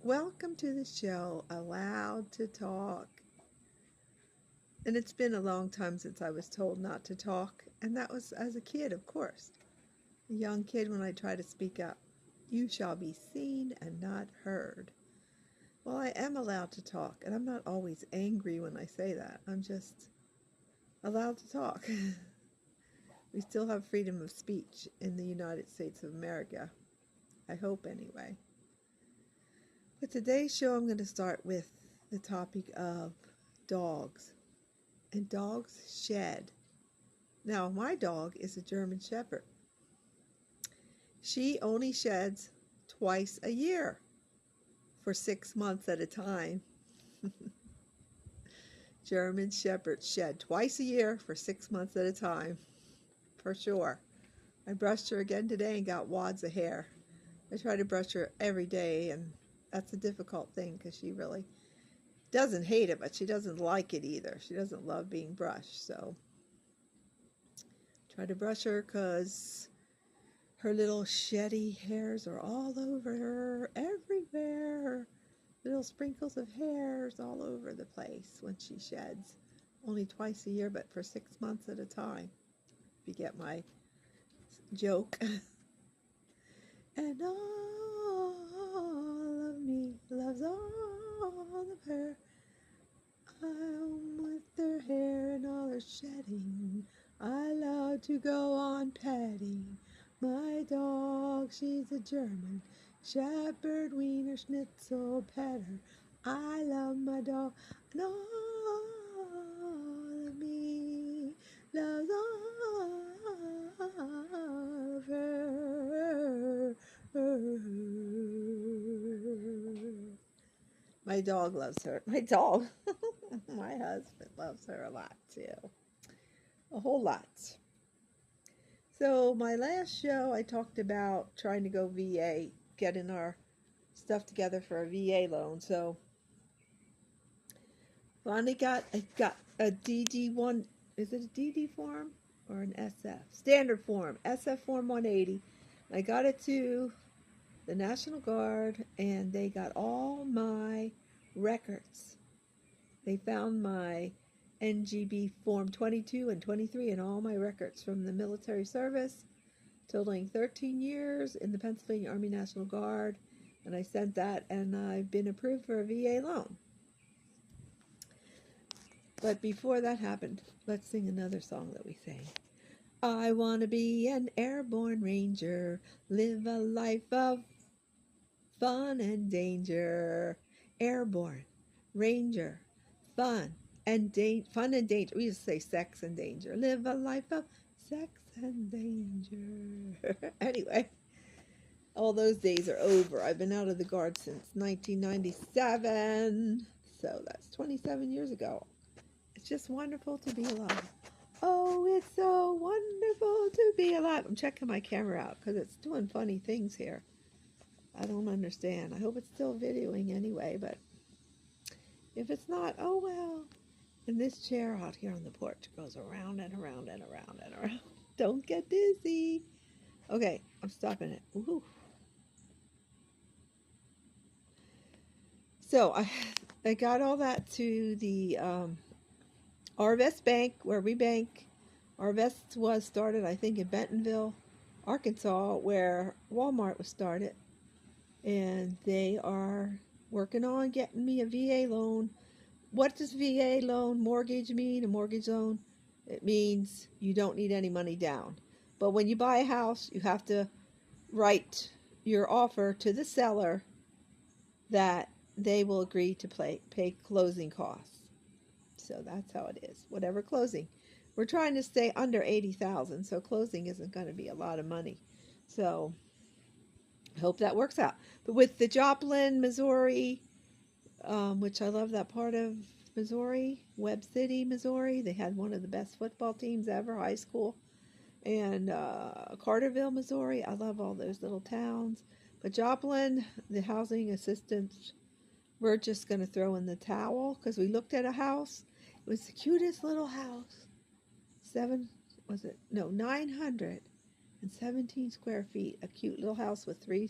Welcome to the show, Allowed to Talk. And it's been a long time since I was told not to talk, and that was as a kid, of course. A young kid when I try to speak up. You shall be seen and not heard. Well, I am allowed to talk, and I'm not always angry when I say that. I'm just allowed to talk. We still have freedom of speech in the United States of America. I hope, anyway. But today's show, I'm going to start with the topic of dogs. And dogs shed. Now, my dog is a German Shepherd. She only sheds twice a year for 6 months at a time. German Shepherds shed twice a year for 6 months at a time, for sure. I brushed her again today and got wads of hair. I try to brush her every day, and that's a difficult thing because she really doesn't hate it, but she doesn't like it either. She doesn't love being brushed, so try to brush her because her little sheddy hairs are all over her, everywhere. Little sprinkles of hairs all over the place when she sheds. Only twice a year, but for 6 months at a time. If you get my joke. And all of me loves all of her. I'm with her hair and all her shedding. I love to go on petting my dog. She's a German Shepherd Wiener Schnitzel Petter. I love my dog, and all of me loves all of her. My dog loves her. My dog. My husband loves her a lot too. A whole lot. So my last show I talked about trying to go VA, getting our stuff together for a VA loan. So finally I got a DD1, is it a DD form or an SF? Standard form, SF form 180. I got it to the National Guard and they got all my records. They found my NGB Form 22 and 23 and all my records from the military service, totaling 13 years in the Pennsylvania Army National Guard, and I sent that, and I've been approved for a VA loan. But before that happened, let's sing another song that we sang. I want to be an airborne ranger, live a life of fun and danger. Airborne, ranger, fun and danger. We used to say sex and danger. Live a life of sex and danger. Anyway, all those days are over. I've been out of the Guard since 1997. So that's 27 years ago. It's just wonderful to be alive. Oh, it's so wonderful to be alive. I'm checking my camera out because it's doing funny things here. I don't understand. I hope it's still videoing anyway, but if it's not, oh well. And this chair out here on the porch goes around and around and around and around. Don't get dizzy. Okay, I'm stopping it. Woohoo. So I got all that to the Arvest Bank, where we bank. Arvest was started, I think, in Bentonville, Arkansas, where Walmart was started. And they are working on getting me a VA loan. What does VA loan mortgage mean? A mortgage loan? It means you don't need any money down. But when you buy a house, you have to write your offer to the seller that they will agree to pay closing costs. So that's how it is. Whatever closing. We're trying to stay under $80,000, so closing isn't going to be a lot of money. So I hope that works out. But with the Joplin, Missouri, which I love that part of Missouri, Webb City, Missouri. They had one of the best football teams ever, high school. And Carterville, Missouri. I love all those little towns. But Joplin, the housing assistance, we're just going to throw in the towel because we looked at a house. It was the cutest little house. 917 square feet. A cute little house with 3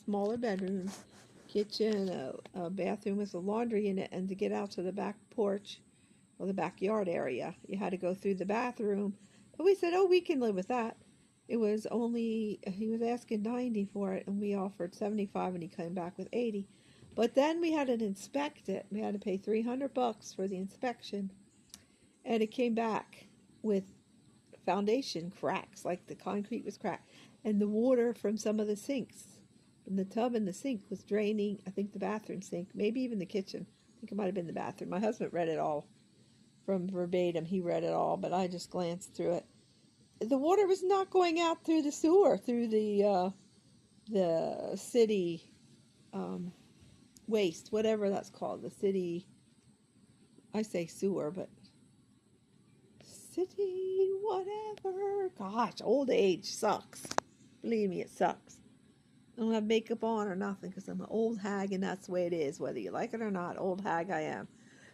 smaller bedrooms. kitchen, a bathroom with a laundry in it, and to get out to the back porch or the backyard area, you had to go through the bathroom. But we said, oh, we can live with that. It was only, he was asking 90 for it, and we offered 75, and he came back with 80. But then we had to inspect it. We had to pay $300 for the inspection, and it came back with foundation cracks, like the concrete was cracked, and the water from some of the sinks, from the tub and the sink, was draining. I think the bathroom sink, maybe even the kitchen. I think it might have been the bathroom. My husband read it all from verbatim. He read it all, but I just glanced through it. The water was not going out through the sewer, through the city waste, whatever that's called. The city, I say sewer, but city, whatever. Gosh, old age sucks. Believe me, it sucks. I don't have makeup on or nothing because I'm an old hag, and that's the way it is, whether you like it or not. Old hag I am.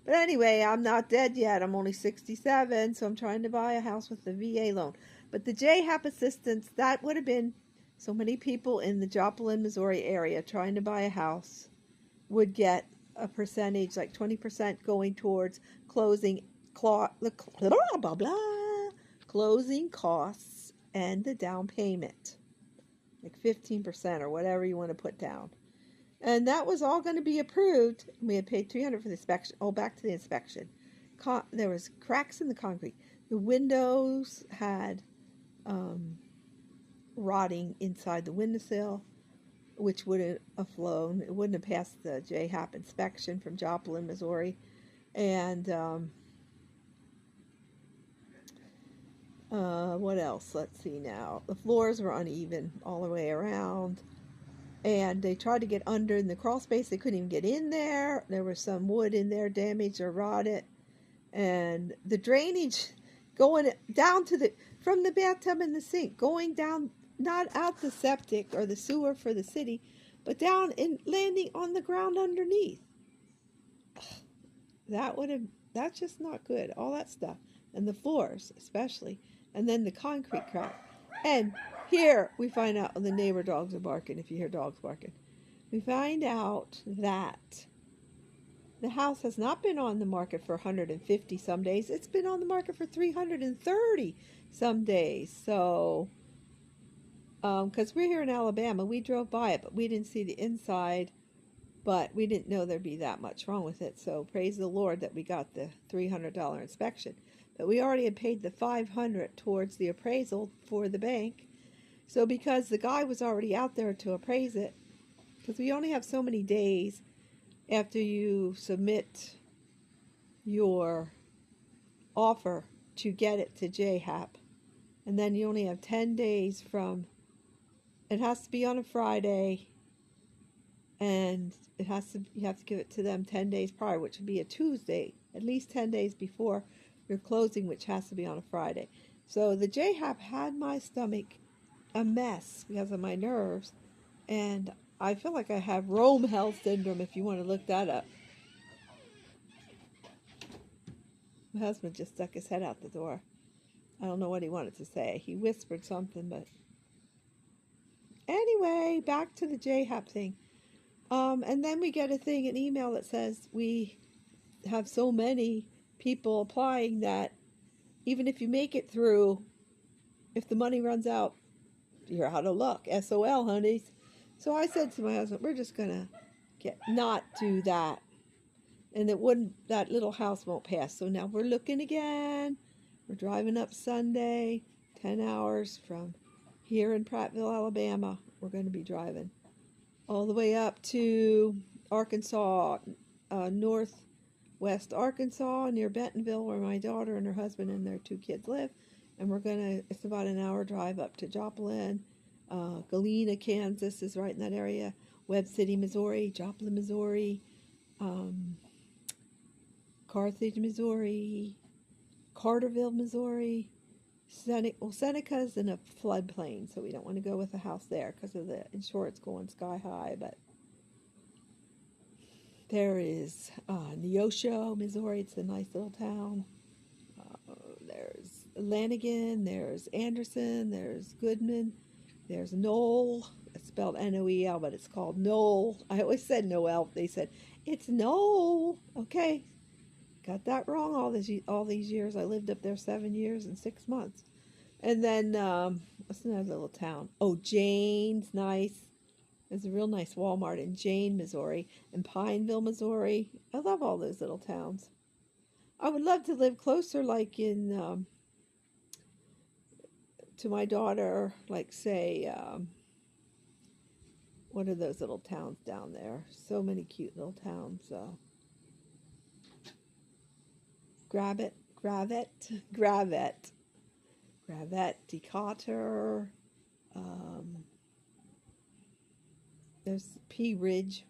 But anyway, I'm not dead yet. I'm only 67, so I'm trying to buy a house with the VA loan. But the JHAP assistance, that would have been so many people in the Joplin, Missouri area trying to buy a house would get a percentage, like 20% going towards closing closing costs and the down payment, like 15% or whatever you want to put down. And that was all going to be approved. We had paid $300 for the inspection. Oh, back to the inspection. There was cracks in the concrete. The windows had rotting inside the windowsill, which wouldn't have flown. It wouldn't have passed the JHAP inspection from Joplin, Missouri. And what else? Let's see now. The floors were uneven all the way around. And they tried to get under in the crawl space. They couldn't even get in there. There was some wood in there damaged or rotted. And the drainage going down to from the bathtub and the sink, going down, not out the septic or the sewer for the city, but down and landing on the ground underneath. That's just not good. All that stuff. And the floors, especially. And then the concrete crack. And here we find out the neighbor dogs are barking, if you hear dogs barking. We find out that the house has not been on the market for 150 some days. It's been on the market for 330 some days. So, because we're here in Alabama, we drove by it, but we didn't see the inside. But we didn't know there'd be that much wrong with it. So praise the Lord that we got the $300 inspection. But we already had paid the $500 towards the appraisal for the bank. So because the guy was already out there to appraise it, because we only have so many days after you submit your offer to get it to JHAP. And then you only have 10 days from, it has to be on a Friday, and you have to give it to them 10 days prior, which would be a Tuesday, at least 10 days before your closing, which has to be on a Friday. So the JHAP had my stomach a mess because of my nerves, and I feel like I have Rome Hell syndrome, if you want to look that up. My husband just stuck his head out the door. I don't know what he wanted to say. He whispered something, but anyway, back to the JHAP thing. And then we get an email that says we have so many people applying that even if you make it through, if the money runs out, you're out of luck. SOL, honeys. So I said to my husband, we're just going to not do that. And that little house won't pass. So now we're looking again. We're driving up Sunday, 10 hours from here in Prattville, Alabama. We're going to be driving all the way up to Arkansas, northwest Arkansas, near Bentonville, where my daughter and her husband and their 2 kids live. And it's about an hour drive up to Joplin. Galena, Kansas is right in that area. Webb City, Missouri, Joplin, Missouri, Carthage, Missouri, Carterville, Missouri. Seneca's in a floodplain, so we don't want to go with a house there because of the insurance going sky high. But there is Neosho, Missouri. It's a nice little town. There's Lanigan. There's Anderson. There's Goodman. There's Knoll. It's spelled Noel, but it's called Noel. I always said Noel. They said, it's Noel. Okay, got that wrong all these years. I lived up there 7 years and 6 months. And then, what's another little town? Oh, Jane's nice. There's a real nice Walmart in Jane, Missouri, and Pineville, Missouri. I love all those little towns. I would love to live closer, like in, to my daughter, like say, what are those little towns down there? So many cute little towns. Gravette, Decatur. There's Pea Ridge,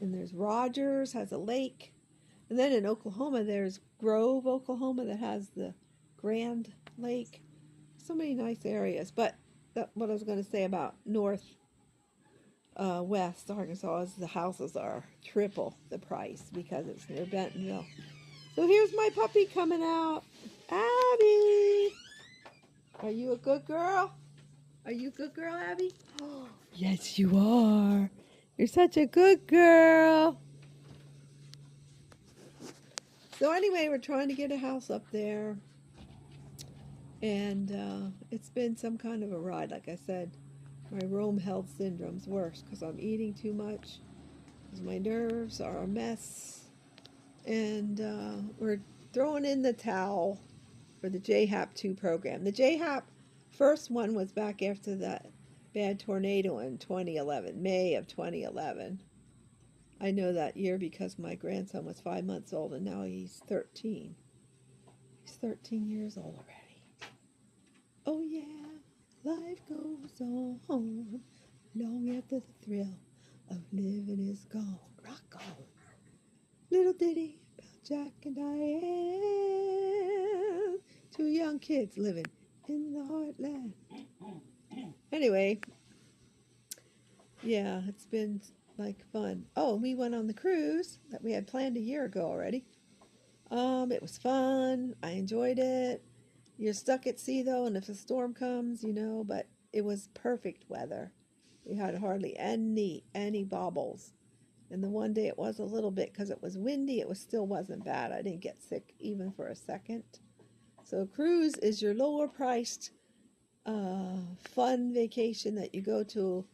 and there's Rogers, has a lake. And then in Oklahoma, there's Grove, Oklahoma, that has the Grand Lake. So many nice areas. But what I was going to say about West Arkansas is the houses are triple the price because it's near Bentonville. So here's my puppy coming out. Abby! Are you a good girl? Are you a good girl, Abby? Oh, yes, you are. You're such a good girl. So anyway, we're trying to get a house up there. And it's been some kind of a ride. Like I said, my Rome health syndrome's worse because I'm eating too much. Because my nerves are a mess. And we're throwing in the towel for the JHAP 2 program. The JHAP first one was back after that bad tornado in 2011, May of 2011. I know that year because my grandson was 5 months old and now he's 13. He's 13 years old already. Oh yeah, life goes on long after the thrill of living is gone. Rock on. Little ditty about Jack and Diane. 2 young kids living in the heartland. Anyway, yeah, it's been like fun. Oh, we went on the cruise that we had planned a year ago already. It was fun. I enjoyed it. You're stuck at sea though, and if a storm comes, but it was perfect weather. We had hardly any bobbles. And the one day it was a little bit because it was windy, it still wasn't bad. I didn't get sick even for a second. So cruise is your lower priced fun vacation that you go to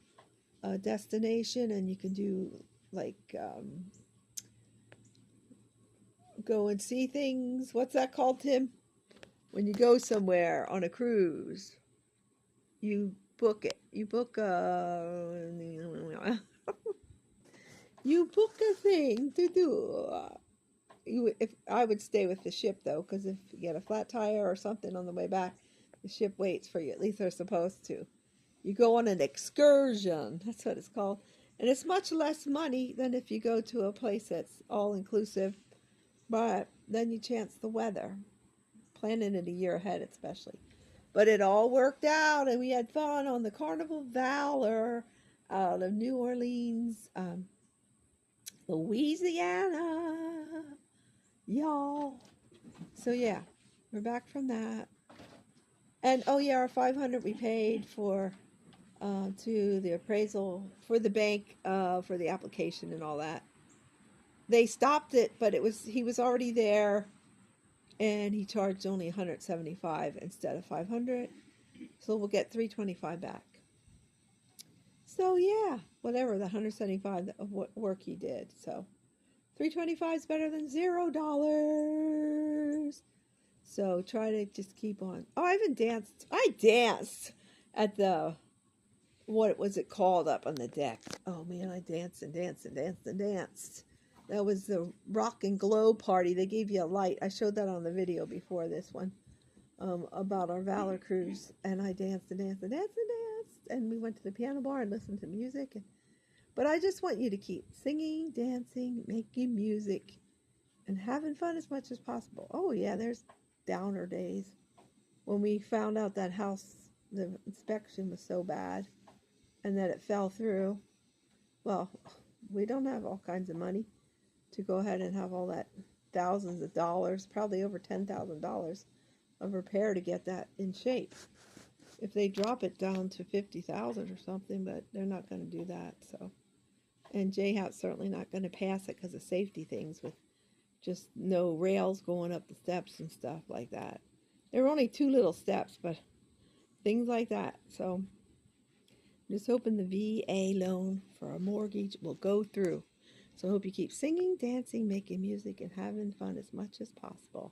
a destination and you can do like go and see things. What's that called, Tim? When you go somewhere on a cruise, you book it. You book you book a thing to do. If I would stay with the ship though, because if you get a flat tire or something on the way back, the ship waits for you. At least they're supposed to. You go on an excursion. That's what it's called. And it's much less money than if you go to a place that's all-inclusive. But then you chance the weather. Planning it a year ahead especially. But it all worked out, and we had fun on the Carnival Valor out of New Orleans, Louisiana. Y'all. So yeah, we're back from that. And oh yeah, our $500 we paid for to the appraisal for the bank for the application and all that. They stopped it, but he was already there, and he charged only $175 instead of $500. So we'll get $325 back. So yeah, whatever, the $175 of what work he did. So $325 is better than $0. So try to just keep on. Oh, I haven't danced. I danced at the, what was it called up on the deck? Oh man, I danced and danced and danced and danced. That was the Rock and Glow party. They gave you a light. I showed that on the video before this one about our Valor cruise. And I danced and danced and danced and danced. And we went to the piano bar and listened to music. But I just want you to keep singing, dancing, making music, and having fun as much as possible. Oh yeah, there's downer days. When we found out that house, the inspection was so bad and that it fell through. Well, we don't have all kinds of money to go ahead and have all that thousands of dollars, probably over $10,000 of repair to get that in shape. if they drop it down to 50,000 or something, but they're not going to do that. So, and JHAT's certainly not going to pass it because of safety things with just no rails going up the steps and stuff like that. There are only 2 little steps, but things like that. So, I'm just hoping the VA loan for a mortgage will go through. So I hope you keep singing, dancing, making music, and having fun as much as possible.